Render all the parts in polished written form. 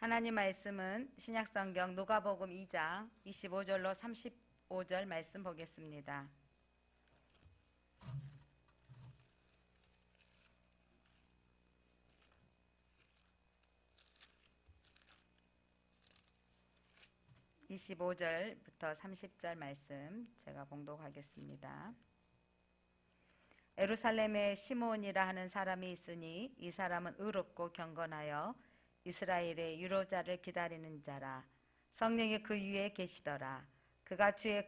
하나님 말씀은 신약성경 누가복음 2장 25절로 35절 말씀 보겠습니다. (25절부터 30절) 말씀 제가 봉독하겠습니다. 예루살렘에 시므온이라 하는 사람이 있으니 이 사람은 의롭고 경건하여 이스라엘의 유로자를 기다리는 자라. 성령이 그 위에 계시더라. 그가 주의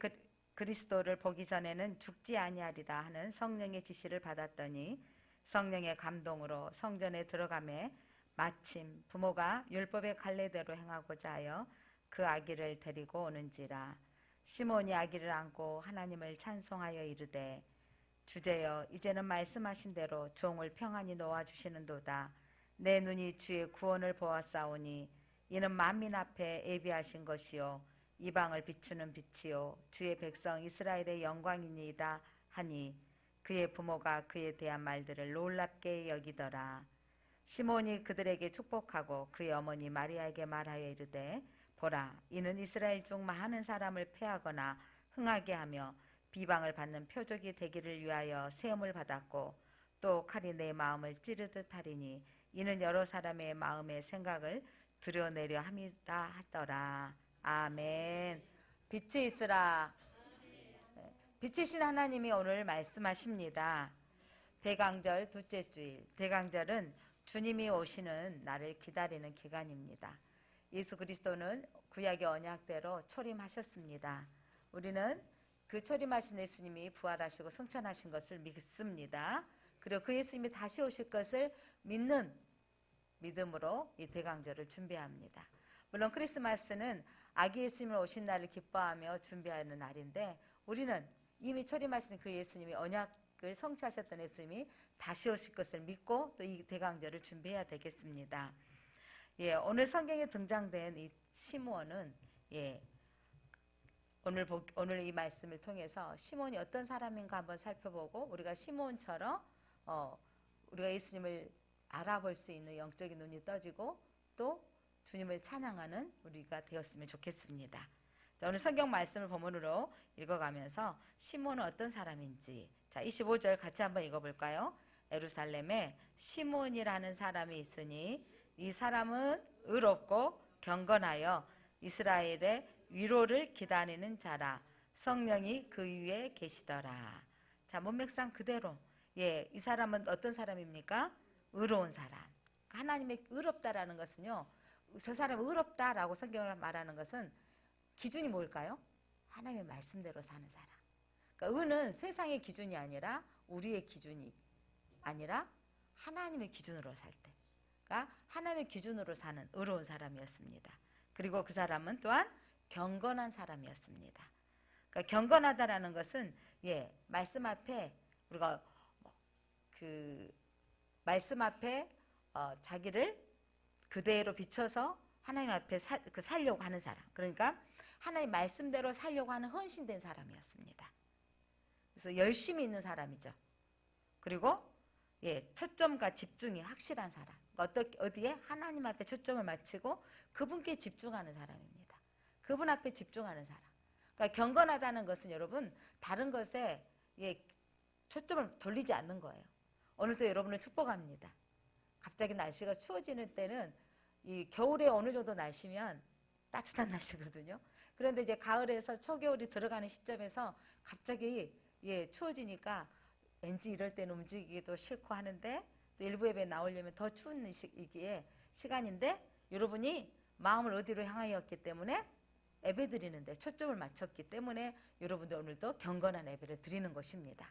그리스도를 보기 전에는 죽지 아니하리라 하는 성령의 지시를 받았더니 성령의 감동으로 성전에 들어가매 마침 부모가 율법의 갈례대로 행하고자 하여 그 아기를 데리고 오는지라. 시몬이 아기를 안고 하나님을 찬송하여 이르되 주제여 이제는 말씀하신 대로 종을 평안히 놓아주시는도다. 내 눈이 주의 구원을 보았사오니 이는 만민 앞에 예비하신 것이요 이방을 비추는 빛이요 주의 백성 이스라엘의 영광이니이다 하니 그의 부모가 그에 대한 말들을 놀랍게 여기더라. 시몬이 그들에게 축복하고 그의 어머니 마리아에게 말하여 이르되 보라 이는 이스라엘 중 많은 사람을 패하거나 흥하게 하며 비방을 받는 표적이 되기를 위하여 세움을 받았고 또 칼이 내 마음을 찌르듯 하리니 이는 여러 사람의 마음의 생각을 드러내려 함이라 하더라. 아멘. 빛이 있으라. 빛이신 하나님이 오늘 말씀하십니다. 대강절 둘째 주일. 대강절은 주님이 오시는 날을 기다리는 기간입니다. 예수 그리스도는 구약의 언약대로 초림하셨습니다. 우리는 그 초림하신 예수님이 부활하시고 승천하신 것을 믿습니다. 그리고 그 예수님이 다시 오실 것을 믿는 믿음으로 이 대강절을 준비합니다. 물론 크리스마스는 아기 예수님이 오신 날을 기뻐하며 준비하는 날인데 우리는 이미 초림하신 그 예수님이 언약을 성취하셨던 예수님이 다시 오실 것을 믿고 또 이 대강절을 준비해야 되겠습니다. 오늘 성경에 등장된 이 시므온은 오늘 이 말씀을 통해서 시므온이 어떤 사람인가 한번 살펴보고 우리가 시므온처럼 우리가 예수님을 알아볼 수 있는 영적인 눈이 떠지고 또 주님을 찬양하는 우리가 되었으면 좋겠습니다. 자, 오늘 성경 말씀을 본문으로 읽어가면서 시므온은 어떤 사람인지, 자 25절 같이 한번 읽어볼까요? 예루살렘에 시므온이라는 사람이 있으니 이 사람은 의롭고 경건하여 이스라엘의 위로를 기다리는 자라. 성령이 그 위에 계시더라. 자, 문맥상 그대로 이 사람은 어떤 사람입니까? 의로운 사람. 하나님의 의롭다라는 것은요, 저 사람은 의롭다라고 성경을 말하는 것은 기준이 뭘까요? 하나님의 말씀대로 사는 사람. 그러니까 의는 세상의 기준이 아니라 우리의 기준이 아니라 하나님의 기준으로 살 때, 그러니까 하나님의 기준으로 사는 의로운 사람이었습니다. 그리고 그 사람은 또한 경건한 사람이었습니다. 그러니까 경건하다라는 것은 말씀 앞에 우리가 그 말씀 앞에 자기를 그대로 비춰서 하나님 앞에 살려고 하는 사람. 그러니까 하나님 말씀대로 살려고 하는 헌신된 사람이었습니다. 그래서 열심히 있는 사람이죠. 그리고 초점과 집중이 확실한 사람. 어디에? 하나님 앞에 초점을 맞추고 그분께 집중하는 사람입니다. 그분 앞에 집중하는 사람. 그러니까 경건하다는 것은 여러분 다른 것에 초점을 돌리지 않는 거예요. 오늘도 여러분을 축복합니다. 갑자기 날씨가 추워지는 때는 이 겨울에 어느 정도 날씨면 따뜻한 날씨거든요. 그런데 이제 가을에서 초겨울이 들어가는 시점에서 갑자기 추워지니까 왠지 이럴 때는 움직이기도 싫고 하는데 또 일부 예배 나오려면 더 추운 시간인데 여러분이 마음을 어디로 향하였기 때문에 예배 드리는데 초점을 맞췄기 때문에 여러분들 오늘도 경건한 예배를 드리는 것입니다.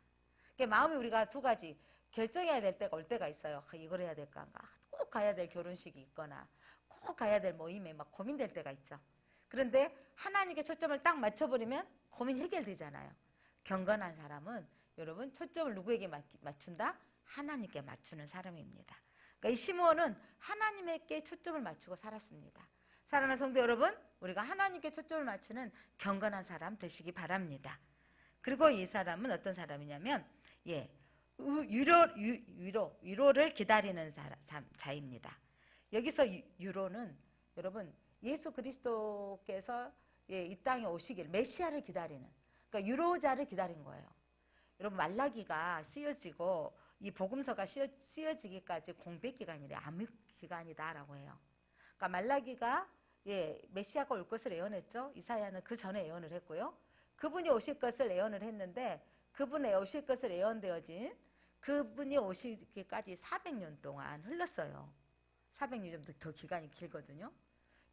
그러니까 마음이 우리가 두 가지 결정해야 될 때가 올 때가 있어요. 이걸 해야 될까? 꼭 가야 될 결혼식이 있거나 꼭 가야 될 모임에 막 고민될 때가 있죠. 그런데 하나님께 초점을 딱 맞춰버리면 고민이 해결되잖아요. 경건한 사람은 여러분 초점을 누구에게 맞춘다? 하나님께 맞추는 사람입니다. 그러니까 이 시므온은 하나님께 초점을 맞추고 살았습니다. 사랑하는 성도 여러분, 우리가 하나님께 초점을 맞추는 경건한 사람 되시기 바랍니다. 그리고 이 사람은 어떤 사람이냐면 위로를 기다리는 자입니다. 여기서 위로는 여러분 예수 그리스도께서 이 땅에 오시길 메시아를 기다리는, 그러니까 유로자를 기다린 거예요. 여러분 말라기가 쓰여지고 이 복음서가 쓰여지기까지 공백 기간이래. 암흑 기간이다라고 해요. 그러니까 말라기가 메시아가 올 것을 예언했죠. 이사야는 그 전에 예언을 했고요. 그분이 오실 것을 예언을 했는데 그분이 오실 것을 예언되어진 그분이 오시기까지 400년 동안 흘렀어요. 400년 좀 더 기간이 길거든요.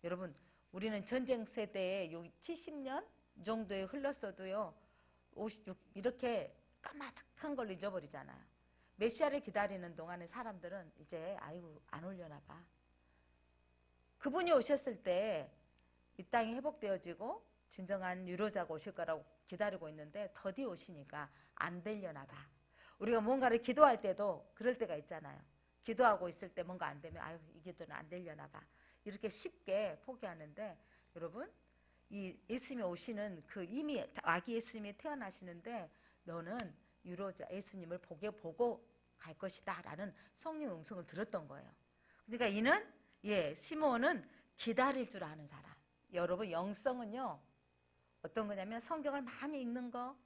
여러분 우리는 전쟁 세대에 70년 정도에 흘렀어도요. 이렇게 까마득한 걸 잊어버리잖아요. 메시아를 기다리는 동안에 사람들은 이제 아이고 안 올려나 봐. 그분이 오셨을 때 이 땅이 회복되어지고 진정한 유로자가 오실 거라고 기다리고 있는데 더디 오시니까 안 되려나 봐. 우리가 뭔가를 기도할 때도 그럴 때가 있잖아요. 기도하고 있을 때 뭔가 안 되면 아유 이 기도는 안 되려나 봐. 이렇게 쉽게 포기하는데 여러분 이 예수님이 오시는 그 이미 아기 예수님이 태어나시는데 너는 유로자 예수님을 보고 갈 것이다 라는 성령의 음성을 들었던 거예요. 그러니까 이는 시므온은 기다릴 줄 아는 사람. 여러분 영성은요 어떤 거냐면 성경을 많이 읽는 거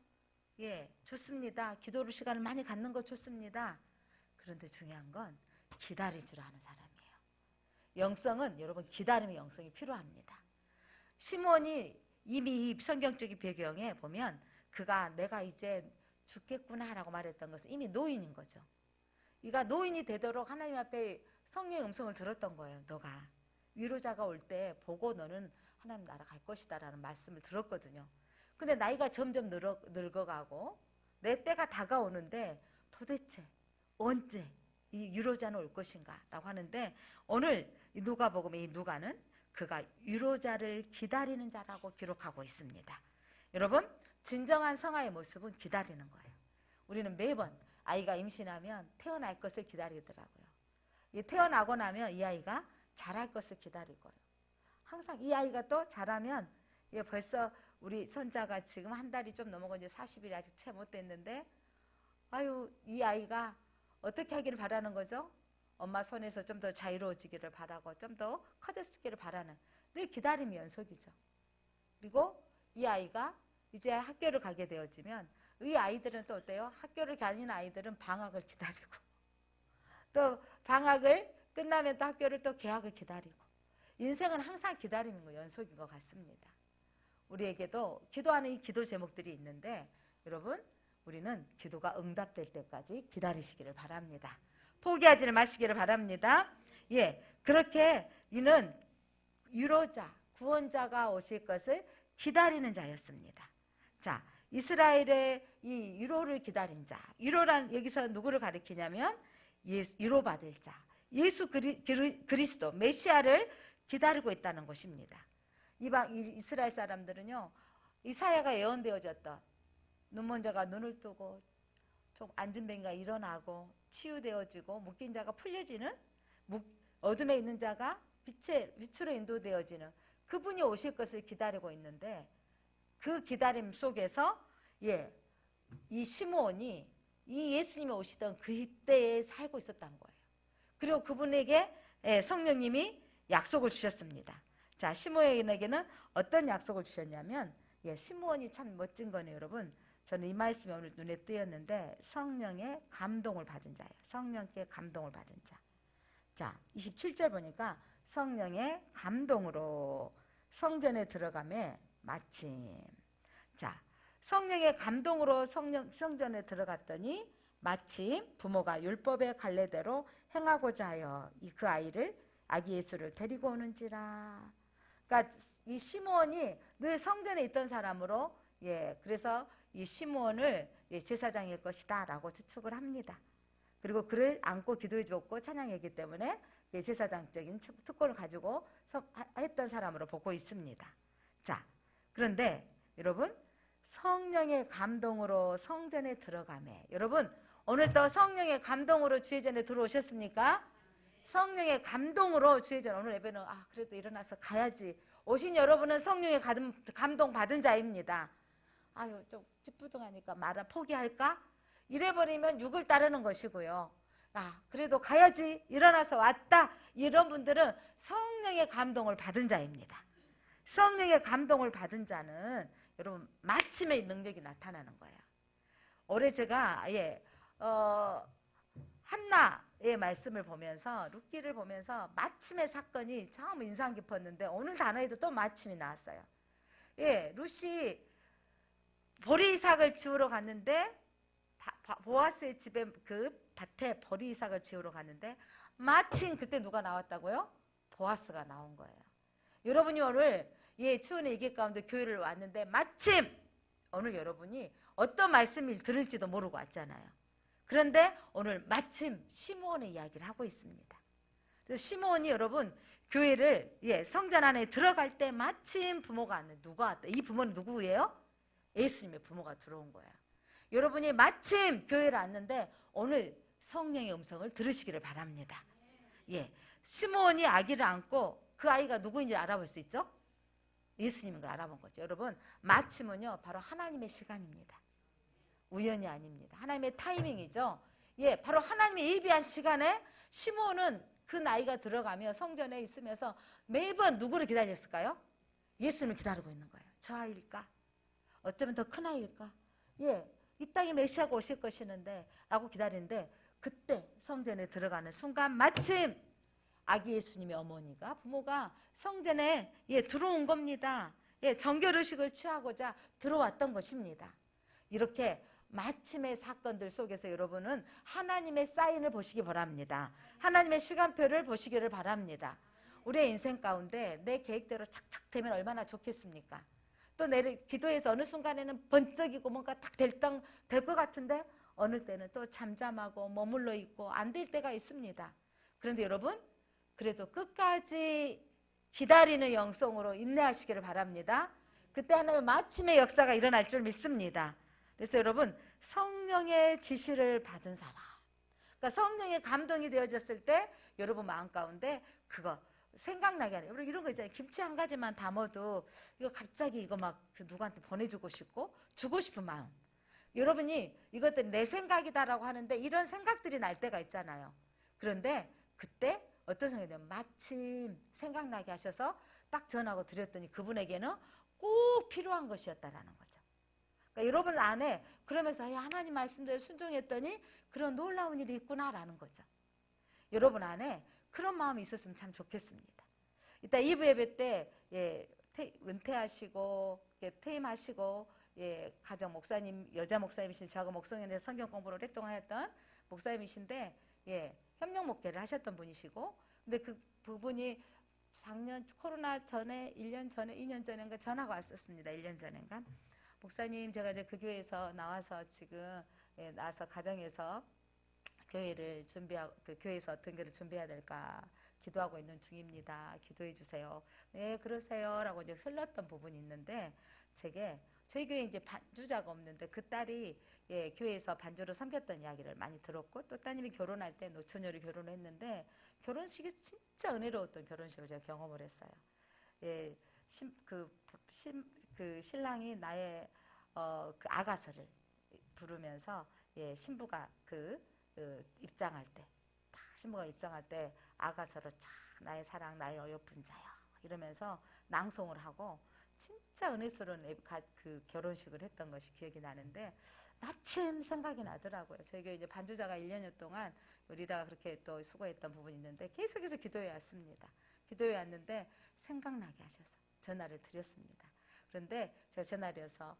좋습니다. 기도로 시간을 많이 갖는 거 좋습니다. 그런데 중요한 건 기다릴 줄 아는 사람이에요. 영성은 여러분 기다림의 영성이 필요합니다. 시므온이 이미 이 성경적인 배경에 보면 그가 내가 이제 죽겠구나 라고 말했던 것은 이미 노인인 거죠. 이가 노인이 되도록 하나님 앞에 성령의 음성을 들었던 거예요. 너가 위로자가 올 때 보고 너는 하나님 나라 갈 것이다 라는 말씀을 들었거든요. 근데 나이가 점점 늙어가고 내 때가 다가오는데 도대체 언제 이 유로자는 올 것인가 라고 하는데 오늘 누가복음의 이 누가는 그가 유로자를 기다리는 자라고 기록하고 있습니다. 여러분 진정한 성화의 모습은 기다리는 거예요. 우리는 매번 아이가 임신하면 태어날 것을 기다리더라고요. 태어나고 나면 이 아이가 자랄 것을 기다리고요. 항상 이 아이가 또 자라면 벌써 우리 손자가 지금 한 달이 좀 넘어가 이제 40일이 아직 채 못 됐는데 아유 이 아이가 어떻게 하기를 바라는 거죠? 엄마 손에서 좀 더 자유로워지기를 바라고 좀 더 커졌기를 바라는 늘 기다림의 연속이죠. 그리고 이 아이가 이제 학교를 가게 되어지면 이 아이들은 또 어때요? 학교를 다니는 아이들은 방학을 기다리고 또 방학을 끝나면 또 학교를 또 개학을 기다리고 인생은 항상 기다리는 거 연속인 것 같습니다. 우리에게도 기도하는 이 기도 제목들이 있는데 여러분 우리는 기도가 응답될 때까지 기다리시기를 바랍니다. 포기하지 마시기를 바랍니다. 그렇게 이는 유로자 구원자가 오실 것을 기다리는 자였습니다. 자, 이스라엘의 이 유로를 기다린 자. 유로란 여기서 누구를 가리키냐면 유로 받을 자. 예수 그리스도 메시아를 기다리고 있다는 것입니다. 이스라엘 사람들은요. 이사야가 예언되어졌던 눈먼 자가 눈을 뜨고 좀 앉은 뱅이가 일어나고 치유되어지고 묶인 자가 풀려지는 어둠에 있는 자가 빛으로 인도되어지는 그분이 오실 것을 기다리고 있는데 그 기다림 속에서 이 시므온이 이 예수님이 오시던 그때에 살고 있었던 거예요. 그리고 그분에게 성령님이 약속을 주셨습니다. 자, 시므온에게는 어떤 약속을 주셨냐면 시므온이 참 멋진 거네요. 여러분 저는 이 말씀이 오늘 눈에 띄었는데 성령의 감동을 받은 자예요. 성령께 감동을 받은 자. 자, 27절 보니까 성령의 감동으로 성전에 들어가매 마침. 자, 성령의 감동으로 성전에 들어갔더니 마침 부모가 율법의 갈례대로 행하고자 하여 그 아기 예수를 데리고 오는지라. 그러니까 이 시므온이 늘 성전에 있던 사람으로 그래서 이 시므온을 제사장일 것이다 라고 추측을 합니다. 그리고 그를 안고 기도해 주었고 찬양했기 때문에 제사장적인 특권을 가지고 했던 사람으로 보고 있습니다. 자, 그런데 여러분 성령의 감동으로 성전에 들어가매. 여러분 오늘도 성령의 감동으로 주의전에 들어오셨습니까? 성령의 감동으로 주의전 오늘 예배는 그래도 일어나서 가야지. 오신 여러분은 성령의 감동 받은 자입니다. 좀 찌뿌둥하니까 포기할까? 이래버리면 육을 따르는 것이고요. 아, 그래도 가야지. 일어나서 왔다. 이런 분들은 성령의 감동을 받은 자입니다. 성령의 감동을 받은 자는 여러분 마침의 능력이 나타나는 거예요. 올해 제가 한나의 말씀을 보면서 룻기를 보면서 마침의 사건이 참 인상 깊었는데 오늘 단어에도 또 마침이 나왔어요. 예, 룻이 보리이삭을 지우러 갔는데 보아스의 집에 그 밭에 보리이삭을 지우러 갔는데 마침 그때 누가 나왔다고요? 보아스가 나온 거예요. 여러분이 오늘 추운의 일기 가운데 교회를 왔는데 마침 오늘 여러분이 어떤 말씀을 들을지도 모르고 왔잖아요. 그런데 오늘 마침 시므온의 이야기를 하고 있습니다. 그래서 시므온이 여러분 교회를 성전 안에 들어갈 때 마침 부모가 왔는데 누가 왔다? 이 부모는 누구예요? 예수님의 부모가 들어온 거예요. 여러분이 마침 교회를 왔는데 오늘 성령의 음성을 들으시기를 바랍니다. 시므온이 아기를 안고 그 아이가 누구인지 알아볼 수 있죠? 예수님인 걸 알아본 거죠. 여러분 마침은요 바로 하나님의 시간입니다. 우연이 아닙니다. 하나님의 타이밍이죠. 바로 하나님이 예비한 시간에 시므온은 그 나이가 들어가며 성전에 있으면서 매번 누구를 기다렸을까요? 예수님을 기다리고 있는 거예요. 저 아이일까? 어쩌면 더 큰 아이일까? 이 땅에 메시아가 오실 것이는데 라고 기다리는데 그때 성전에 들어가는 순간 마침 아기 예수님의 어머니가 부모가 성전에 들어온 겁니다. 정결의식을 취하고자 들어왔던 것입니다. 이렇게 마침의 사건들 속에서 여러분은 하나님의 사인을 보시기 바랍니다. 하나님의 시간표를 보시기를 바랍니다. 우리의 인생 가운데 내 계획대로 착착 되면 얼마나 좋겠습니까? 또 내 기도에서 어느 순간에는 번쩍이고 뭔가 딱 될 것 같은데 어느 때는 또 잠잠하고 머물러 있고 안 될 때가 있습니다. 그런데 여러분 그래도 끝까지 기다리는 영성으로 인내하시기를 바랍니다. 그때 하나님의 마침의 역사가 일어날 줄 믿습니다. 그래서 여러분 성령의 지시를 받은 사람, 그러니까 성령의 감동이 되어졌을 때 여러분 마음 가운데 그거 생각나게 하는, 이런 거 있잖아요. 김치 한 가지만 담아도 이거 갑자기 이거 막 누구한테 보내주고 싶고 주고 싶은 마음. 여러분이 이것들 내 생각이다라고 하는데 이런 생각들이 날 때가 있잖아요. 그런데 그때 어떤 생각이냐면 마침 생각나게 하셔서 딱 전하고 드렸더니 그분에게는 꼭 필요한 것이었다라는 거죠. 그러니까 여러분 안에 그러면서 하나님 말씀대로 순종했더니 그런 놀라운 일이 있구나라는 거죠. 여러분 안에 그런 마음이 있었으면 참 좋겠습니다. 이따 2부 예배 때 은퇴하시고 퇴임하시고 가정 목사님, 여자 목사님이신 저하고 목성연에서 성경 공부를 오랫동안 했던 목사님이신데 협력 목회를 하셨던 분이시고, 근데 그 부분이 작년 코로나 전에 1년 전에 2년 전인가 전화가 왔었습니다. 1년 전인가. 목사님 제가 이제 그 교회에서 나와서 지금 나와서 가정에서 교회를 준비하고 그 교회에서 어떤 교회를 준비해야 될까 기도하고 있는 중입니다. 기도해 주세요. 네, 그러세요라고 이제 흘렀던 부분이 있는데 제게 저희 교회에 이제 반주자가 없는데 그 딸이 교회에서 반주로 섬겼던 이야기를 많이 들었고 또 따님이 결혼할 때 노처녀로 결혼했는데 결혼식이 진짜 은혜로웠던 결혼식을 제가 경험을 했어요. 그 신랑이 나의 그 아가서를 부르면서 신부가 입장할 때, 딱 신부가 입장할 때 아가서로 참 나의 사랑, 나의 어여쁜 자여 이러면서 낭송을 하고 진짜 은혜스러운 그 결혼식을 했던 것이 기억이 나는데 마침 생각이 나더라고요. 저희가 이제 반주자가 1년여 동안 우리가 그렇게 또 수고했던 부분이 있는데 계속해서 기도해 왔습니다. 기도해 왔는데 생각나게 하셔서 전화를 드렸습니다. 그런데 제가 전화를 해서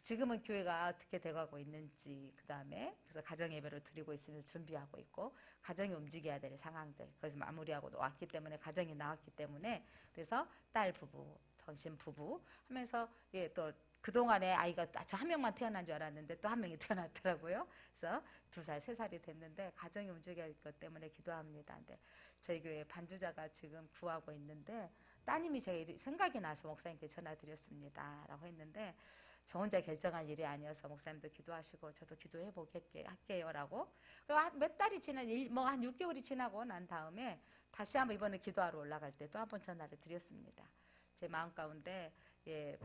지금은 교회가 어떻게 돼가고 있는지, 그 다음에 그래서 가정 예배를 드리고 있으면서 준비하고 있고 가정이 움직여야 될 상황들 거기서 마무리하고 왔기 때문에 가정이 나왔기 때문에 그래서 딸 부부, 당신 부부 하면서 또 그동안에 아이가 저 한 명만 태어난 줄 알았는데 또 한 명이 태어났더라고요. 그래서 2살, 3살이 됐는데 가정이 움직여야 할 것 때문에 기도합니다. 근데 저희 교회 반주자가 지금 구하고 있는데 따님이 제가 생각이 나서 목사님께 전화드렸습니다 라고 했는데 저 혼자 결정한 일이 아니어서 목사님도 기도하시고 저도 기도해 할게요 라고. 그리고 몇 달이 한 6개월이 지나고 난 다음에 다시 한번 이번에 기도하러 올라갈 때 또 한 번 전화를 드렸습니다. 제 마음 가운데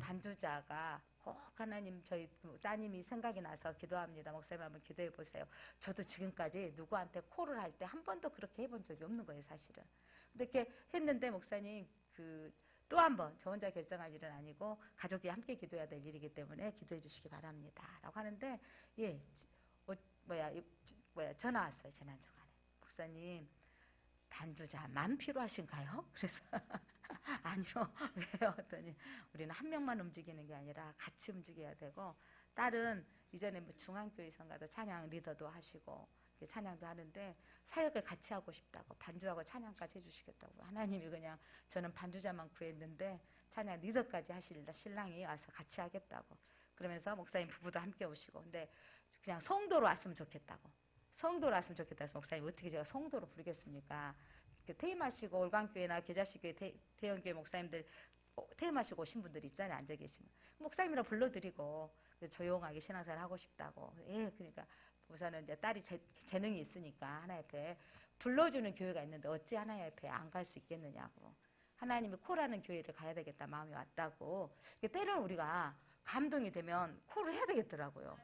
반주자가 꼭 하나님 저희 따님이 생각이 나서 기도합니다. 목사님 한번 기도해 보세요. 저도 지금까지 누구한테 콜을 할 때 한 번도 그렇게 해본 적이 없는 거예요, 사실은. 근데 이렇게 했는데 목사님 또 한 번 저 혼자 결정할 일은 아니고 가족이 함께 기도해야 될 일이기 때문에 기도해 주시기 바랍니다. 라고 하는데 예, 전화 왔어요. 지난 주간에. 목사님 반주자만 필요하신가요? 그래서 아니요. 왜요? 했더니 우리는 한 명만 움직이는 게 아니라 같이 움직여야 되고 딸은 이전에 뭐 중앙교회에서가도 찬양 리더도 하시고 찬양도 하는데 사역을 같이 하고 싶다고 반주하고 찬양까지 해주시겠다고 하나님이 그냥 저는 반주자만 구했는데 찬양 리더까지 하실라 신랑이 와서 같이 하겠다고 그러면서 목사님 부부도 함께 오시고 근데 그냥 성도로 왔으면 좋겠다고 성도로 왔으면 좋겠다 해서 목사님 어떻게 제가 성도로 부르겠습니까? 퇴임하시고 올광교회나 계자식교회 대형교회 목사님들 퇴임하시고 오신 분들 있잖아요. 앉아 계시면 목사님이라 불러드리고 조용하게 신앙생활 하고 싶다고 예 그러니까 우선은 이제 딸이 재능이 있으니까 하나옆에 불러주는 교회가 있는데 어찌 하나옆에 안 갈 수 있겠느냐고 하나님이 콜하는 교회를 가야 되겠다 마음이 왔다고 때로는 우리가 감동이 되면 콜을 해야 되겠더라고요.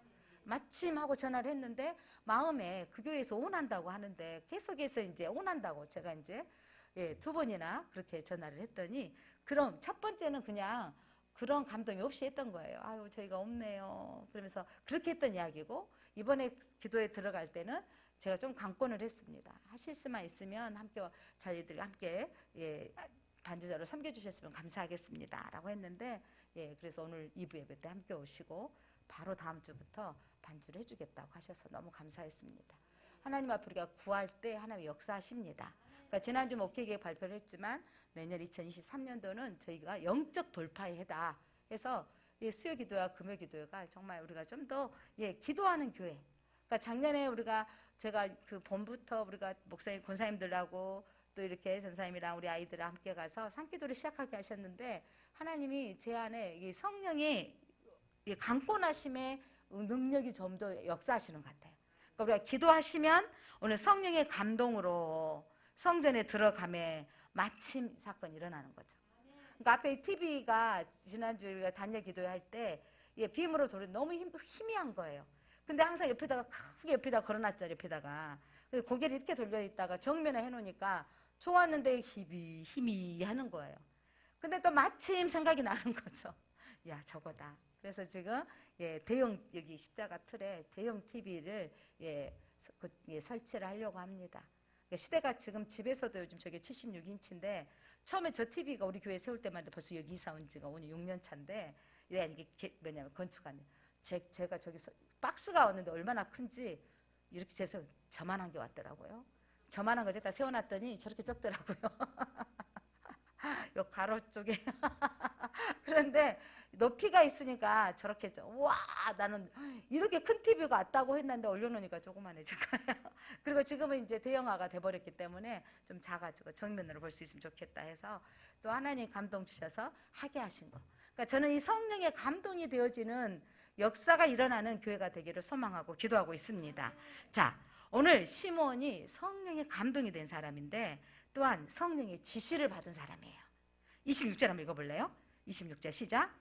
마침 하고 전화를 했는데 마음에 그 교회에서 원한다고 하는데 계속해서 이제 원한다고 제가 이제 두 번이나 그렇게 전화를 했더니 그럼 첫 번째는 그냥 그런 감동이 없이 했던 거예요. 아유 저희가 없네요. 그러면서 그렇게 했던 이야기고 이번에 기도에 들어갈 때는 제가 좀 강권을 했습니다. 하실 수만 있으면 함께 저희들 함께 반주자로 섬겨주셨으면 감사하겠습니다. 라고 했는데 그래서 오늘 2부 예배 때 함께 오시고 바로 다음 주부터 반주를 해주겠다고 하셔서 너무 감사했습니다. 하나님 앞에 우리가 구할 때 하나님이 역사하십니다. 그러니까 지난주 목회계획 발표를 했지만 내년 2023년도는 저희가 영적 돌파의 해다 해서 수요 기도와 금요 기도가 정말 우리가 좀 더 기도하는 교회. 그러니까 작년에 제가 그 봄부터 우리가 목사님 권사님들하고 또 이렇게 전사님이랑 우리 아이들랑 함께 가서 산기도를 시작하게 하셨는데 하나님이 제 안에 이 성령이 강권하심의 능력이 좀 더 역사하시는 것 같아요. 그러니까 우리가 기도하시면 오늘 성령의 감동으로 성전에 들어가면 마침 사건이 일어나는 거죠. 그러니까 앞에 TV가 지난주에 우리가 단일 기도할 때 비음으로 돌이 너무 희미한 거예요. 근데 항상 옆에다가 크게 옆에다 걸어놨죠. 옆에다가 고개를 이렇게 돌려 있다가 정면에 해놓으니까 좋았는데 힘이 하는 거예요. 근데 또 마침 생각이 나는 거죠. 야 저거다. 그래서 지금 대형 여기 십자가 틀에 대형 TV를 설치를 하려고 합니다. 시대가 지금 집에서도 요즘 저게 76인치인데 처음에 저 TV가 우리 교회 세울 때만 해도 벌써 여기 이사 온 지가 오늘 6년 차인데 이게 뭐냐면 건축한 제가 저기서 박스가 왔는데 얼마나 큰지 이렇게 재서 저만한 게 왔더라고요. 저만한 거 제가 세워놨더니 저렇게 적더라고요. 요 가로 쪽에 그런데 높이가 있으니까 저렇게 와 나는 이렇게 큰 TV가 왔다고 했는데 올려놓으니까 조그만해진 거예요. 그리고 지금은 이제 대형화가 돼버렸기 때문에 좀 작아지고 정면으로 볼 수 있으면 좋겠다 해서 또 하나님 감동 주셔서 하게 하신 거. 그러니까 저는 이 성령의 감동이 되어지는 역사가 일어나는 교회가 되기를 소망하고 기도하고 있습니다. 자, 오늘 시몬이 성령의 감동이 된 사람인데 또한 성령의 지시를 받은 사람이에요. 26절 한번 읽어볼래요? 26절 시작.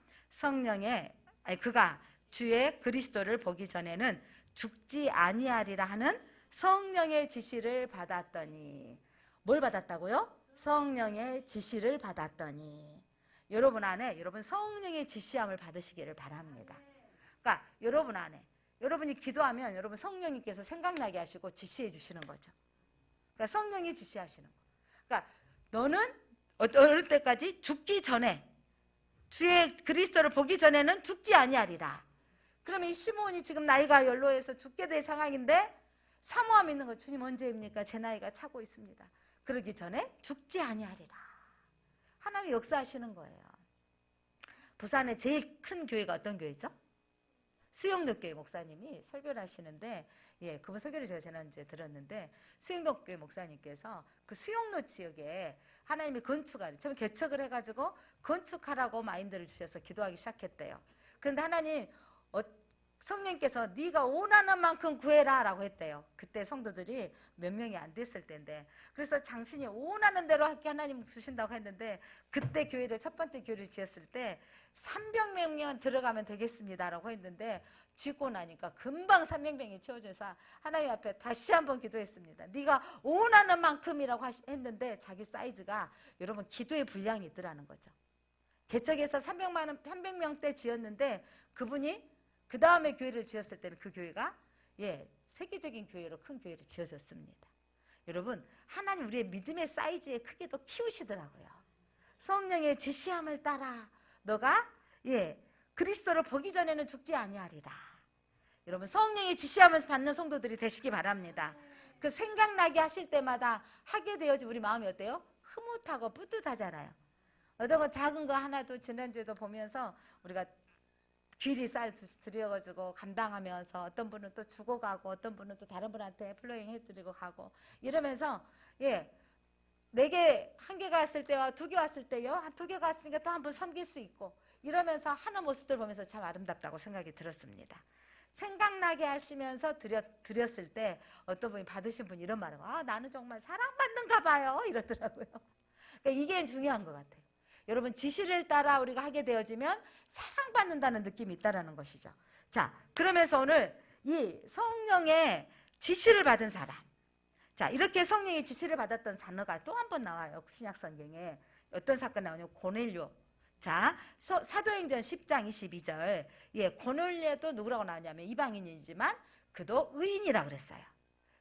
그가 주의 그리스도를 보기 전에는 죽지 아니하리라 하는 성령의 지시를 받았더니 뭘 받았다고요? 성령의 지시를 받았더니 여러분 안에 여러분 성령의 지시함을 받으시기를 바랍니다. 그러니까 여러분 안에 여러분이 기도하면 여러분 성령님께서 생각나게 하시고 지시해 주시는 거죠. 그러니까 성령이 지시하시는 거. 그러니까 너는 어느 때까지 죽기 전에 주의 그리스도를 보기 전에는 죽지 아니하리라. 그러면 이 시몬이 지금 나이가 연로해서 죽게 될 상황인데 사모함 있는 거 주님 언제입니까? 제 나이가 차고 있습니다. 그러기 전에 죽지 아니하리라. 하나님이 역사하시는 거예요. 부산의 제일 큰 교회가 어떤 교회죠? 수영덕교회 목사님이 설교를 하시는데 그분 설교를 제가 지난주에 들었는데 수영덕교회 목사님께서 그 수영로 지역에 하나님이 건축하는 처음에 개척을 해가지고 건축하라고 마인드를 주셔서 기도하기 시작했대요. 그런데 하나님 성령께서 네가 원하는 만큼 구해라 라고 했대요. 그때 성도들이 몇 명이 안 됐을 때인데, 그래서 당신이 원하는 대로 하게 하나님 주신다고 했는데, 그때 교회를 첫 번째 교회를 지었을 때 300명만 들어가면 되겠습니다 라고 했는데, 짓고 나니까 금방 300명이 채워져서 하나님 앞에 다시 한번 기도했습니다. 네가 원하는 만큼이라고 했는데 자기 사이즈가, 여러분, 기도의 분량이 있더라는 거죠. 개척해서 300명대 지었는데, 그분이 그 다음에 교회를 지었을 때는 그 교회가 세계적인 교회로 큰 교회를 지어졌습니다. 여러분, 하나님 우리의 믿음의 사이즈에 크게도 키우시더라고요. 성령의 지시함을 따라 너가 그리스도를 보기 전에는 죽지 아니하리라. 여러분, 성령의 지시함을 받는 성도들이 되시기 바랍니다. 그 생각나게 하실 때마다 하게 되어지 우리 마음이 어때요? 흐뭇하고 뿌듯하잖아요. 어떤 거 작은 거 하나도 지난주에도 보면서 우리가 귀리 쌀 드려가지고 감당하면서, 어떤 분은 또 주고 가고, 어떤 분은 또 다른 분한테 플로잉 해드리고 가고, 이러면서 4개, 1개 갔을 때와 2개 왔을 때요, 한 2개 갔으니까 또 한 번 섬길 수 있고, 이러면서 하는 모습들 보면서 참 아름답다고 생각이 들었습니다. 생각나게 하시면서 드렸을 때 어떤 분이 받으신 분이 이런 말을, 나는 정말 사랑받는가 봐요 이러더라고요. 그러니까 이게 중요한 것 같아요. 여러분, 지시를 따라 우리가 하게 되어지면 사랑받는다는 느낌이 있다는 것이죠. 자, 그러면서 오늘 이 성령의 지시를 받은 사람, 자, 이렇게 성령의 지시를 받았던 단어가 또 한 번 나와요. 신약 성경에 어떤 사건 나오냐면 고넬료. 자, 사도행전 10장 22절. 고넬료도 누구라고 나오냐면 이방인이지만 그도 의인이라고 그랬어요.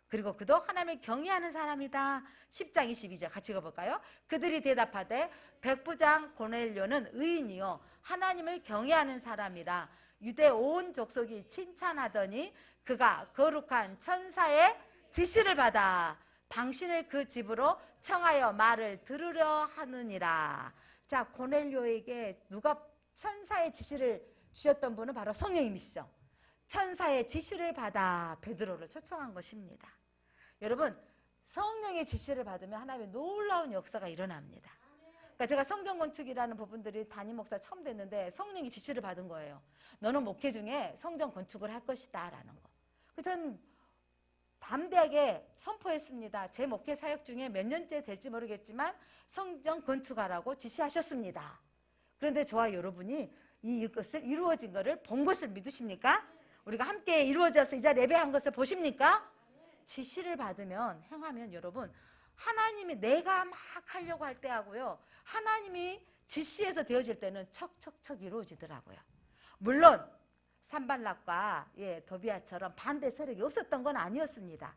그리고 그도 하나님을 경외하는 사람이다. 10장 22절 같이 읽어볼까요? 그들이 대답하되 백부장 고넬료는 의인이요 하나님을 경외하는 사람이라 유대 온 족속이 칭찬하더니 그가 거룩한 천사의 지시를 받아 당신을 그 집으로 청하여 말을 들으려 하느니라. 자, 고넬료에게 누가 천사의 지시를 주셨던 분은 바로 성령님이시죠. 천사의 지시를 받아 베드로를 초청한 것입니다. 여러분, 성령의 지시를 받으면 하나님의 놀라운 역사가 일어납니다. 그러니까 제가 성전건축이라는 부분들이 담임 목사 처음 됐는데 성령의 지시를 받은 거예요. 너는 목회 중에 성전 건축을 할 것이다 라는 거. 전 담대하게 선포했습니다. 제 목회 사역 중에 몇 년째 될지 모르겠지만 성전 건축하라고 지시하셨습니다. 그런데 저와 여러분이 이것을 이루어진 것을 본 것을 믿으십니까? 우리가 함께 이루어져서 이 자리에 예배한 것을 보십니까? 지시를 받으면, 행하면 여러분, 하나님이 내가 막 하려고 할 때하고요, 하나님이 지시해서 되어질 때는 척척척 이루어지더라고요. 물론 산발락과 도비아처럼 반대 세력이 없었던 건 아니었습니다.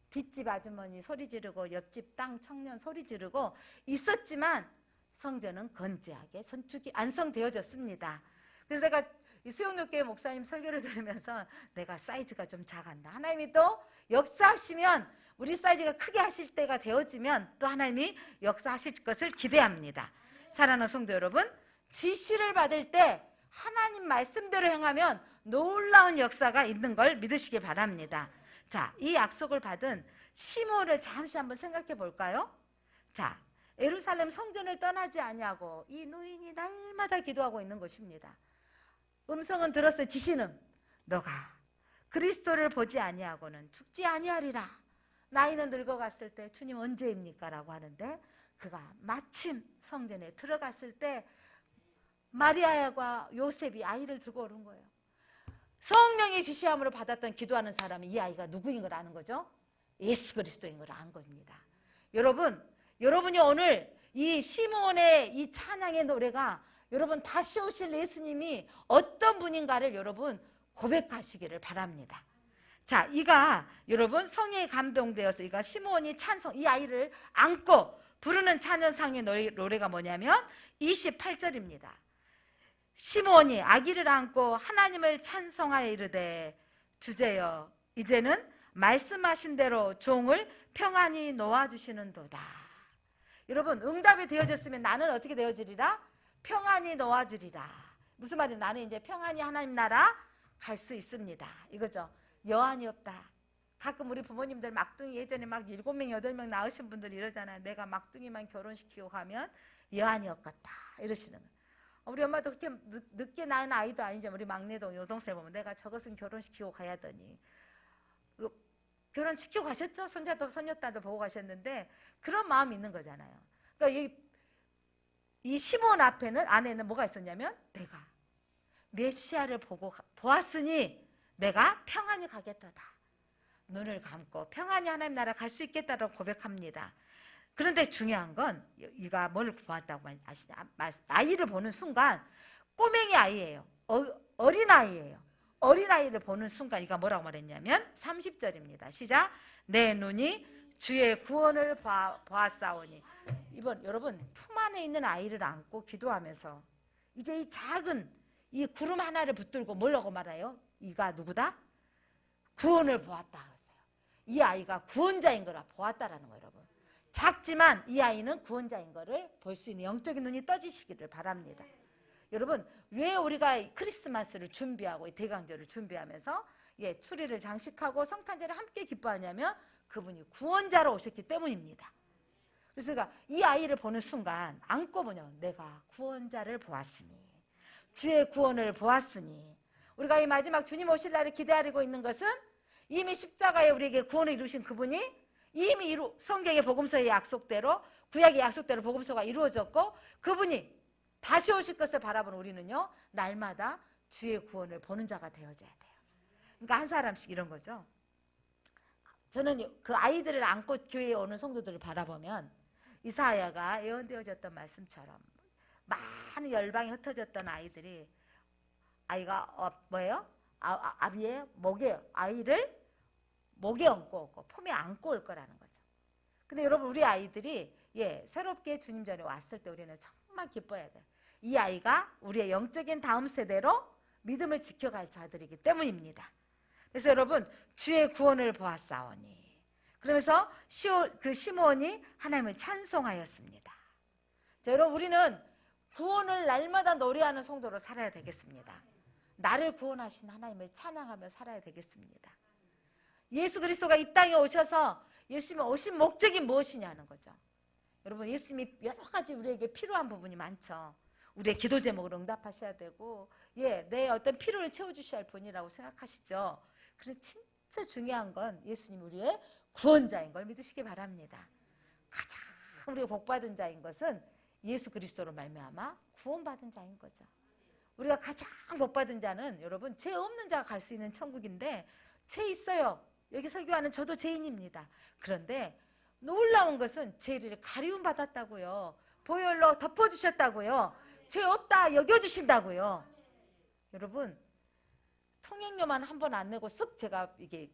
뒷집 아주머니 소리 지르고 옆집 땅 청년 소리 지르고 있었지만 성전은 건재하게 선축이 완성되어졌습니다. 그래서 제가 수영역교회 목사님 설교를 들으면서 내가 사이즈가 좀 작았나, 하나님이 또 역사하시면 우리 사이즈가 크게 하실 때가 되어지면 또 하나님이 역사하실 것을 기대합니다. 사랑하는 성도 여러분, 지시를 받을 때 하나님 말씀대로 행하면 놀라운 역사가 있는 걸 믿으시기 바랍니다. 자, 이 약속을 받은 시몬을 잠시 한번 생각해 볼까요? 자, 예루살렘 성전을 떠나지 아니하고 이 노인이 날마다 기도하고 있는 것입니다. 음성은 들었어요. 지시는 너가 그리스도를 보지 아니하고는 죽지 아니하리라. 나이는 늙어갔을 때 주님 언제입니까? 라고 하는데 그가 마침 성전에 들어갔을 때 마리아와 요셉이 아이를 들고 오는 거예요. 성령의 지시함으로 받았던 기도하는 사람이 이 아이가 누구인 걸 아는 거죠? 예수 그리스도인 걸 안 겁니다. 여러분이 오늘 이 시몬의 이 찬양의 노래가 여러분 다시 오실 예수님이 어떤 분인가를 여러분 고백하시기를 바랍니다. 자, 이가 여러분 성령에 감동되어서 이가 시몬이 찬송, 이 아이를 안고 부르는 찬양상의 노래가 뭐냐면 28절입니다. 시몬이 아기를 안고 하나님을 찬송하여 이르되 주제여 이제는 말씀하신 대로 종을 평안히 놓아주시는도다. 여러분, 응답이 되어졌으면 나는 어떻게 되어지리라? 평안히 놓아주리라. 무슨 말이에요? 나는 이제 평안히 하나님 나라 갈 수 있습니다. 이거죠. 여한이 없다. 가끔 우리 부모님들 막둥이 예전에 막 7명, 8명 낳으신 분들 이러잖아요. 내가 막둥이만 결혼시키고 가면 여한이 없겠다. 이러시는 거예요. 우리 엄마도 그렇게 늦게 낳은 아이도 아니지만 우리 막내동 여동생 보면 내가 저것은 결혼시키고 가야 하더니 결혼시키고 가셨죠? 손자도 손녀딸도 보고 가셨는데 그런 마음이 있는 거잖아요. 그러니까 이 시몬 안에는 뭐가 있었냐면 내가 메시아를 보았으니 내가 평안히 가겠도다. 눈을 감고 평안히 하나님 나라 갈 수 있겠다고 고백합니다. 그런데 중요한 건 이가 뭘 보았다고 아시냐? 아이를 보는 순간 꼬맹이 아이예요. 어린아이예요. 어린아이를 보는 순간 이가 뭐라고 말했냐면 30절입니다. 시작. 내 눈이 주의 구원을 보았사오니. 이번 여러분 품 안에 있는 아이를 안고 기도하면서 이제 이 작은 이 구름 하나를 붙들고 뭐라고 말해요? 이가 누구다? 구원을 보았다 그랬어요. 이 아이가 구원자인 거라 보았다라는 거예요. 여러분 작지만 이 아이는 구원자인 거를 볼 수 있는 영적인 눈이 떠지시기를 바랍니다. 여러분 왜 우리가 크리스마스를 준비하고 대강절을 준비하면서 추리를 장식하고 성탄절을 함께 기뻐하냐면 그분이 구원자로 오셨기 때문입니다. 그래서 이 아이를 보는 순간 안고 보냐 내가 구원자를 보았으니 주의 구원을 보았으니 우리가 이 마지막 주님 오실 날을 기대하고 있는 것은 이미 십자가에 우리에게 구원을 이루신 그분이 이미 성경의 복음서의 약속대로 구약의 약속대로 복음서가 이루어졌고 그분이 다시 오실 것을 바라보는 우리는요 날마다 주의 구원을 보는 자가 되어져야 돼요. 그러니까 한 사람씩 이런 거죠. 저는 그 아이들을 안고 교회에 오는 성도들을 바라보면 이사야가 예언되어졌던 말씀처럼 많은 열방에 흩어졌던 아이가 뭐예요? 아비의 아이를 목에 얹고 오고 품에 안고 올 거라는 거죠. 근데 여러분 우리 아이들이 새롭게 주님 전에 왔을 때 우리는 정말 기뻐해야 돼요. 이 아이가 우리의 영적인 다음 세대로 믿음을 지켜갈 자들이기 때문입니다. 그래서 여러분 주의 구원을 보았사오니 그러면서 시몬이 하나님을 찬송하였습니다. 자, 여러분 우리는 구원을 날마다 노래하는 성도로 살아야 되겠습니다. 나를 구원하신 하나님을 찬양하며 살아야 되겠습니다. 예수 그리스도가 이 땅에 오셔서 예수님이 오신 목적이 무엇이냐는 거죠. 여러분 예수님이 여러 가지 우리에게 필요한 부분이 많죠. 우리의 기도 제목을 응답하셔야 되고 내 어떤 필요를 채워주셔야 할 분이라고 생각하시죠. 그런데 진짜 중요한 건 예수님 우리의 구원자인 걸 믿으시기 바랍니다. 가장 우리가 복받은 자인 것은 예수 그리스도로 말미암아 구원받은 자인 거죠. 우리가 가장 복받은 자는 여러분 죄 없는 자가 갈 수 있는 천국인데 죄 있어요. 여기 설교하는 저도 죄인입니다. 그런데 놀라운 것은 죄를 가리움 받았다고요. 보혈로 덮어주셨다고요. 죄 없다 여겨주신다고요. 여러분 통행료만 한 번 안 내고 쓱 제가 이게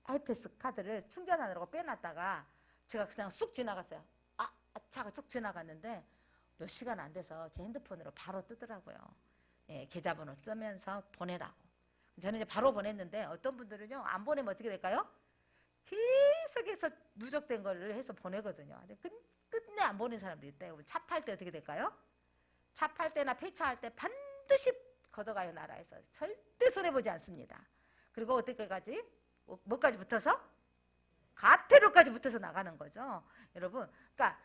하이패스 카드를 충전하느라고 빼놨다가 제가 그냥 쑥 지나갔어요. 차가 쑥 지나갔는데 몇 시간 안 돼서 제 핸드폰으로 바로 뜨더라고요. 계좌번호 뜨면서 보내라고. 저는 이제 바로 보냈는데 어떤 분들은요 안 보내면 어떻게 될까요? 계속해서 누적된 걸 해서 보내거든요. 근데 끝내 안 보낸 사람도 있대요. 차 팔 때 어떻게 될까요? 차 팔 때나 폐차할 때 반드시 걷어가요. 나라에서 절대 손해보지 않습니다. 그리고 어떻게까지? 뭐까지 붙어서? 가태료까지 붙어서 나가는 거죠. 여러분 그러니까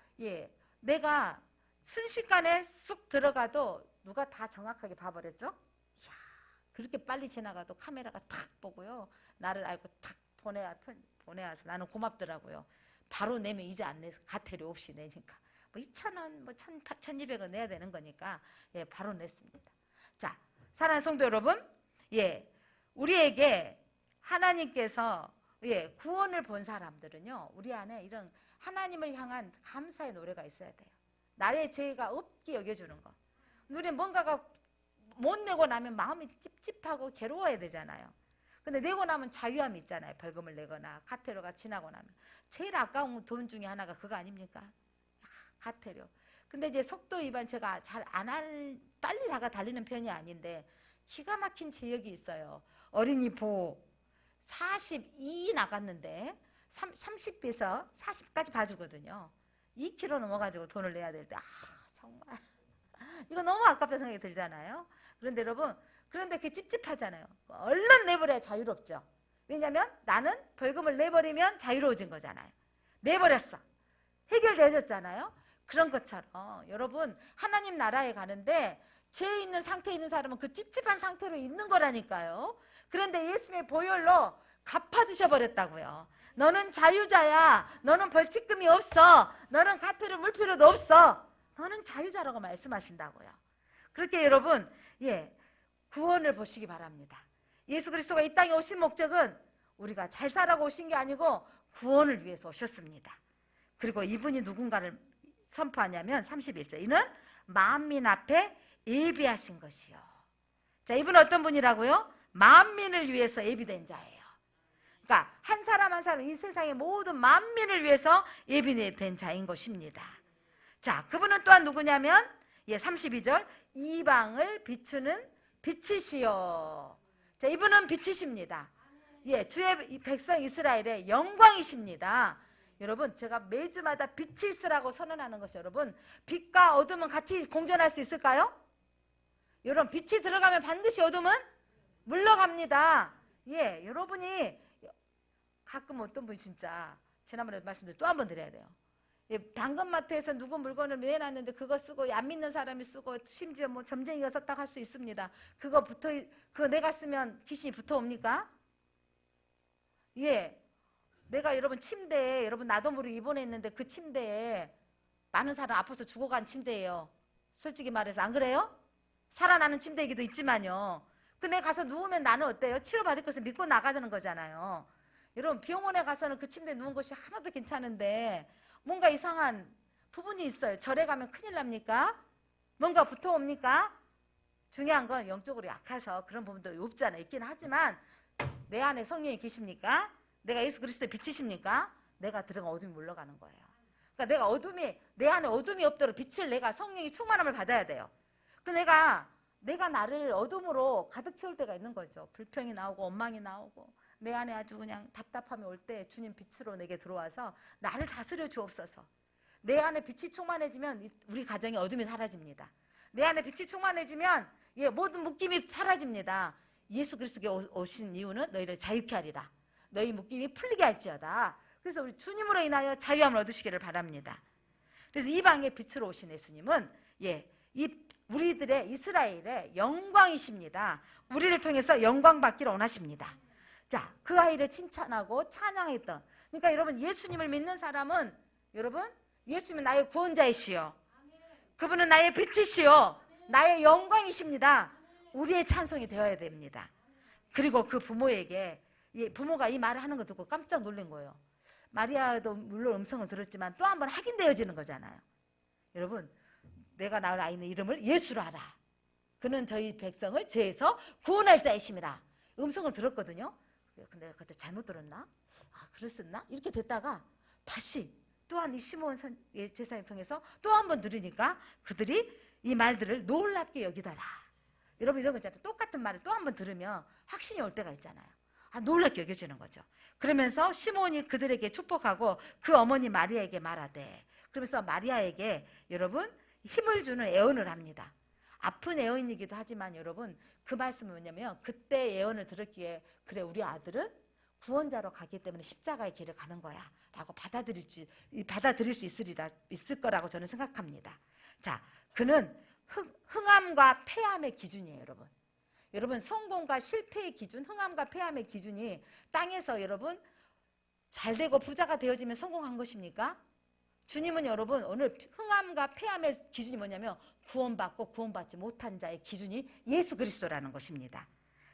내가 순식간에 쑥 들어가도 누가 다 정확하게 봐버렸죠? 이야, 그렇게 빨리 지나가도 카메라가 탁 보고요. 나를 알고 탁 보내와서 나는 고맙더라고요. 바로 내면 이제 안 내서 가태료 없이 내니까. 뭐 2,000원, 뭐 1,200원 내야 되는 거니까 바로 냈습니다. 자, 사랑하는 성도 여러분, 우리에게 하나님께서 구원을 본 사람들은요, 우리 안에 이런 하나님을 향한 감사의 노래가 있어야 돼요. 나의 죄가 없게 여겨주는 거. 우리는 뭔가가 못 내고 나면 마음이 찝찝하고 괴로워야 되잖아요. 근데 내고 나면 자유함이 있잖아요. 벌금을 내거나 가태료가 지나고 나면. 제일 아까운 돈 중에 하나가 그거 아닙니까? 가태료. 근데 이제 속도 위반 제가 빨리 자가 달리는 편이 아닌데 기가 막힌 지역이 있어요. 어린이 보호 42 나갔는데 30에서 40까지 봐주거든요. 2km 넘어가지고 돈을 내야 될 때 정말 이거 너무 아깝다 생각이 들잖아요. 그런데 여러분 그런데 그게 찝찝하잖아요. 얼른 내버려야 자유롭죠. 왜냐하면 나는 벌금을 내버리면 자유로워진 거잖아요. 내버렸어. 해결되어졌잖아요. 그런 것처럼 여러분 하나님 나라에 가는데 죄 있는 상태에 있는 사람은 그 찝찝한 상태로 있는 거라니까요. 그런데 예수님의 보혈로 갚아주셔 버렸다고요. 너는 자유자야. 너는 벌칙금이 없어. 너는 가태료 물 필요도 없어. 너는 자유자라고 말씀하신다고요. 그렇게 여러분 구원을 보시기 바랍니다. 예수 그리스도가 이 땅에 오신 목적은 우리가 잘 살라고 오신 게 아니고 구원을 위해서 오셨습니다. 그리고 이분이 누군가를 선포하냐면 31절 이는 만민 앞에 예비하신 것이요. 자, 이분은 어떤 분이라고요? 만민을 위해서 예비된 자예요. 그러니까 한 사람 한 사람 이 세상의 모든 만민을 위해서 예비된 자인 것입니다. 자, 그분은 또한 누구냐면 32절 이방을 비추는 빛이시요. 자, 이분은 빛이십니다. 주의 백성 이스라엘의 영광이십니다. 여러분 제가 매주마다 빛이 있으라고 선언하는 것이 여러분 빛과 어둠은 같이 공존할 수 있을까요? 여러분 빛이 들어가면 반드시 어둠은 물러갑니다. 여러분이 가끔 어떤 분이 진짜 지난번에 말씀드린 또 한 번 드려야 돼요. 당근마트에서 누구 물건을 내놨는데 그거 쓰고 안 믿는 사람이 쓰고 심지어 뭐 점쟁이가 썼다고 할 수 있습니다. 그거 내가 쓰면 귀신이 붙어옵니까? 내가 여러분 침대에 여러분 나도 모르게 입원했는데 그 침대에 많은 사람 아파서 죽어간 침대예요. 솔직히 말해서 안 그래요? 살아나는 침대이기도 있지만요. 근데 가서 누우면 나는 어때요? 치료받을 것을 믿고 나가자는 거잖아요. 여러분 병원에 가서는 그 침대에 누운 것이 하나도 괜찮은데 뭔가 이상한 부분이 있어요. 절에 가면 큰일 납니까? 뭔가 붙어옵니까? 중요한 건 영적으로 약해서 그런 부분도 없잖아요. 있긴 하지만 내 안에 성령이 계십니까? 내가 예수 그리스도의 빛이십니까? 내가 들어간 어둠이 물러가는 거예요. 그러니까 내 안에 어둠이 없도록 빛을 내가 성령이 충만함을 받아야 돼요. 내가 나를 어둠으로 가득 채울 때가 있는 거죠. 불평이 나오고 원망이 나오고 내 안에 아주 그냥 답답함이 올 때 주님 빛으로 내게 들어와서 나를 다스려 주옵소서. 내 안에 빛이 충만해지면 우리 가정의 어둠이 사라집니다. 내 안에 빛이 충만해지면 모든 묶임이 사라집니다. 예수 그리스도께 오신 이유는 너희를 자유케 하리라. 너희 묶임이 풀리게 할지어다. 그래서 우리 주님으로 인하여 자유함을 얻으시기를 바랍니다. 그래서 이방의 빛으로 오신 예수님은 우리들의 이스라엘의 영광이십니다. 우리를 통해서 영광 받기를 원하십니다. 자, 그 아이를 칭찬하고 찬양했던 그러니까 여러분 예수님을 믿는 사람은 여러분 예수님은 나의 구원자이시요. 그분은 나의 빛이시요. 나의 영광이십니다. 우리의 찬송이 되어야 됩니다. 그리고 그 부모에게 부모가 이 말을 하는 거 듣고 깜짝 놀란 거예요. 마리아도 물론 음성을 들었지만 또 한 번 확인되어지는 거잖아요. 여러분 내가 낳을 아이는 이름을 예수로 하라. 그는 저희 백성을 죄에서 구원할 자이심이라. 음성을 들었거든요. 근데 그때 잘못 들었나? 그랬었나? 이렇게 됐다가 다시 또한 이 시몬 제사를 통해서 또 한 번 들으니까 그들이 이 말들을 놀랍게 여기더라. 여러분 이런 거 있잖아요. 똑같은 말을 또 한 번 들으면 확신이 올 때가 있잖아요. 놀랍게 여겨지는 거죠. 그러면서 시몬이 그들에게 축복하고 그 어머니 마리아에게 말하되 그러면서 마리아에게 여러분 힘을 주는 예언을 합니다. 아픈 예언이기도 하지만 여러분 그 말씀은 뭐냐면 그때 예언을 들었기에 그래 우리 아들은 구원자로 가기 때문에 십자가의 길을 가는 거야 라고 받아들일 수 있을 거라고 저는 생각합니다. 자, 그는 흥함과 패함의 기준이에요. 여러분 성공과 실패의 기준, 흥함과 패함의 기준이 땅에서 여러분 잘되고 부자가 되어지면 성공한 것입니까? 주님은 여러분 오늘 흥함과 패함의 기준이 뭐냐면 구원받고 구원받지 못한 자의 기준이 예수 그리스도라는 것입니다.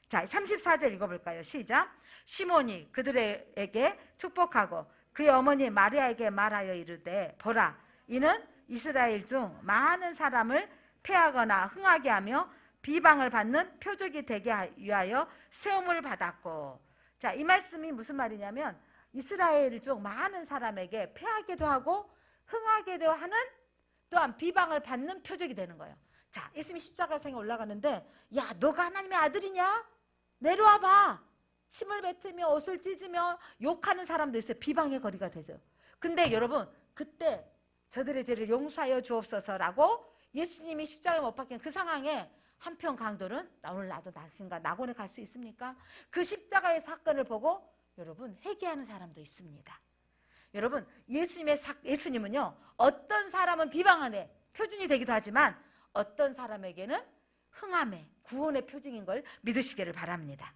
자, 34절 읽어볼까요? 시작. 시몬이 그들에게 축복하고 그의 어머니 마리아에게 말하여 이르되 보라 이는 이스라엘 중 많은 사람을 패하거나 흥하게 하며 비방을 받는 표적이 되게 위하여 세움을 받았고. 자, 이 말씀이 무슨 말이냐면 이스라엘 중 많은 사람에게 패하기도 하고 흥하게도 하는 또한 비방을 받는 표적이 되는 거예요. 자, 예수님이 십자가상에 올라가는데 야 너가 하나님의 아들이냐? 내려와 봐. 침을 뱉으며 옷을 찢으며 욕하는 사람도 있어요. 비방의 거리가 되죠. 근데 여러분 그때 저들의 죄를 용서하여 주옵소서라고 예수님이 십자가에 못 박힌 그 상황에 한편 강도는 오늘 나도 당신과 낙원에 갈 수 있습니까? 그 십자가의 사건을 보고 여러분 회개하는 사람도 있습니다. 여러분, 예수님은요, 어떤 사람은 비방한의 표준이 되기도 하지만 어떤 사람에게는 흥함의 구원의 표징인 걸 믿으시기를 바랍니다.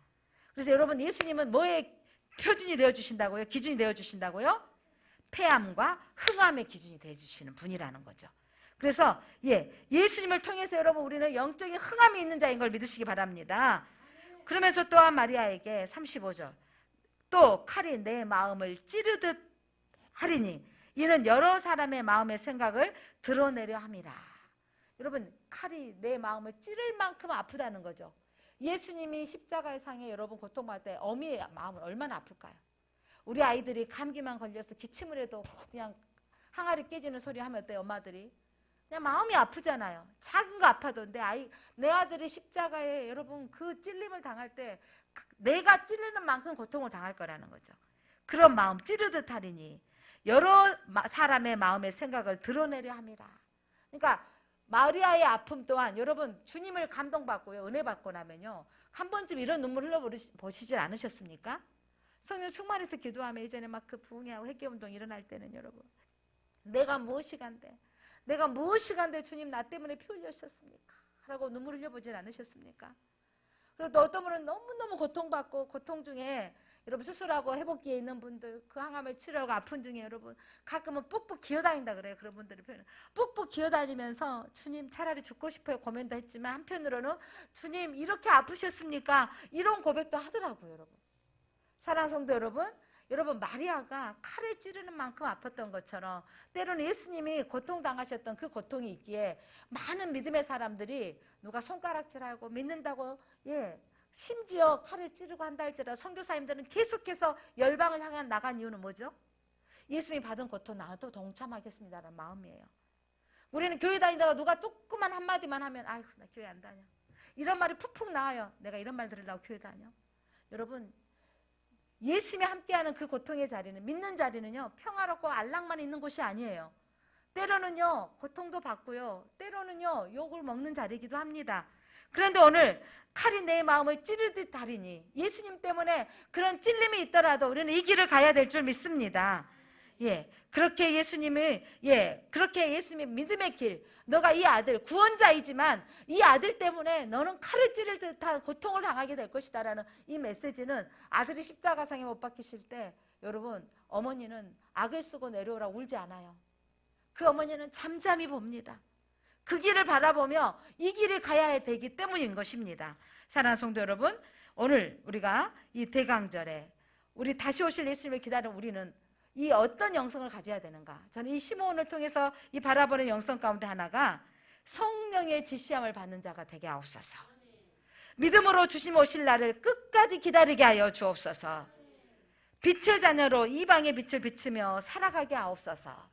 그래서 여러분, 예수님은 뭐의 표준이 되어주신다고요? 기준이 되어주신다고요? 패함과 흥함의 기준이 되어주시는 분이라는 거죠. 그래서 예수님을 통해서 여러분, 우리는 영적인 흥함이 있는 자인 걸 믿으시기 바랍니다. 그러면서 또한 마리아에게 35절, 또 칼이 내 마음을 찌르듯 하리니 이는 여러 사람의 마음의 생각을 드러내려 함이라. 여러분, 칼이 내 마음을 찌를 만큼 아프다는 거죠. 예수님이 십자가의 상에 여러분 고통받을 때 어미의 마음은 얼마나 아플까요? 우리 아이들이 감기만 걸려서 기침을 해도 그냥 항아리 깨지는 소리 하면 어때요? 엄마들이 그냥 마음이 아프잖아요. 작은 거 아파도 내 아들이 십자가에 여러분 그 찔림을 당할 때 내가 찔리는 만큼 고통을 당할 거라는 거죠. 그런 마음 찌르듯 하리니 여러 사람의 마음의 생각을 드러내려 함이라. 그러니까 마리아의 아픔 또한 여러분 주님을 감동받고요, 은혜 받고 나면요, 한 번쯤 이런 눈물 흘려보시질 않으셨습니까? 성령 충만해서 기도하면 이전에 막 그 부흥회하고 회개운동 일어날 때는 여러분, 내가 무엇이 간대 주님 나 때문에 피 흘리셨습니까? 라고 눈물 흘려보질 않으셨습니까? 그리고 또 어떤 분은 너무너무 고통받고 고통 중에 여러분 수술하고 회복기에 있는 분들, 그 항암을 치료하고 아픈 중에 여러분 가끔은 뿍뿍 기어다닌다 그래요. 그런 분들이 표현, 뿍뿍 기어다니면서 주님 차라리 죽고 싶어요 고민도 했지만 한편으로는 주님 이렇게 아프셨습니까? 이런 고백도 하더라고요. 여러분, 사랑하는 성도 여러분 마리아가 칼에 찌르는 만큼 아팠던 것처럼 때로는 예수님이 고통당하셨던 그 고통이 있기에 많은 믿음의 사람들이 누가 손가락질하고 믿는다고 심지어 칼을 찌르고 한다 할지라도 선교사님들은 계속해서 열방을 향해 나간 이유는 뭐죠? 예수님이 받은 고통 나도 동참하겠습니다라는 마음이에요. 우리는 교회 다니다가 누가 조그만 한마디만 하면 아이고 나 교회 안 다녀, 이런 말이 푹푹 나와요. 내가 이런 말 들으려고 교회 다녀? 여러분, 예수님이 함께하는 그 고통의 자리는, 믿는 자리는요, 평화롭고 안락만 있는 곳이 아니에요. 때로는요 고통도 받고요, 때로는요 욕을 먹는 자리이기도 합니다. 그런데 오늘 칼이 내 마음을 찌르듯 하리니, 예수님 때문에 그런 찔림이 있더라도 우리는 이 길을 가야 될 줄 믿습니다. 그렇게 예수님이 믿음의 길, 너가 이 아들 구원자이지만 이 아들 때문에 너는 칼을 찌를 듯한 고통을 당하게 될 것이다 라는 이 메시지는, 아들이 십자가상에 못 박히실 때 여러분 어머니는 악을 쓰고 내려오라 울지 않아요. 그 어머니는 잠잠히 봅니다. 그 길을 바라보며 이 길을 가야 되기 때문인 것입니다. 사랑하는 성도 여러분, 오늘 우리가 이 대강절에 우리 다시 오실 예수님을 기다리는 우리는 이 어떤 영성을 가져야 되는가? 저는 이 시므온을 통해서 이 바라보는 영성 가운데 하나가 성령의 지시함을 받는 자가 되게 하옵소서. 믿음으로 주님 오실 날을 끝까지 기다리게 하여 주옵소서. 빛의 자녀로 이방의 빛을 비추며 살아가게 하옵소서.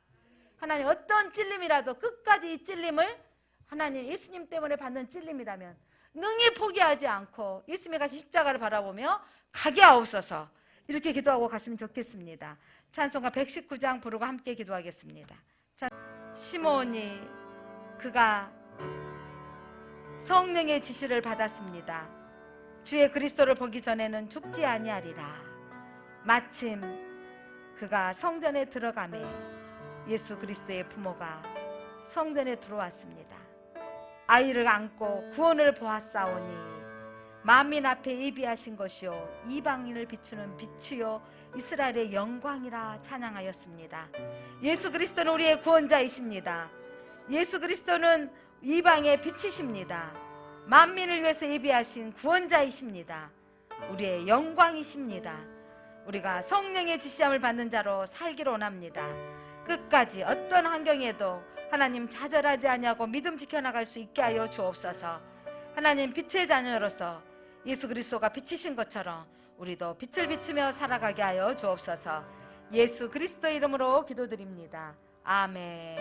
하나님, 어떤 찔림이라도 끝까지 이 찔림을 하나님 예수님 때문에 받는 찔림이라면 능히 포기하지 않고 예수님의 가신 십자가를 바라보며 가게 하옵소서. 이렇게 기도하고 갔으면 좋겠습니다. 찬송가 119장 부르고 함께 기도하겠습니다. 시므온이 그가 성령의 지시를 받았습니다. 주의 그리스도를 보기 전에는 죽지 아니하리라. 마침 그가 성전에 들어가매 예수 그리스도의 부모가 성전에 들어왔습니다. 아이를 안고 구원을 보았사오니 만민 앞에 예비하신 것이요 이방인을 비추는 빛이요 이스라엘의 영광이라 찬양하였습니다. 예수 그리스도는 우리의 구원자이십니다. 예수 그리스도는 이방의 빛이십니다. 만민을 위해서 예비하신 구원자이십니다. 우리의 영광이십니다. 우리가 성령의 지시함을 받는 자로 살기를 원합니다. 끝까지 어떤 환경에도 하나님 좌절하지 아니하고 믿음 지켜나갈 수 있게 하여 주옵소서. 하나님, 빛의 자녀로서 예수 그리스도가 빛이신 것처럼 우리도 빛을 비추며 살아가게 하여 주옵소서. 예수 그리스도 이름으로 기도드립니다. 아멘.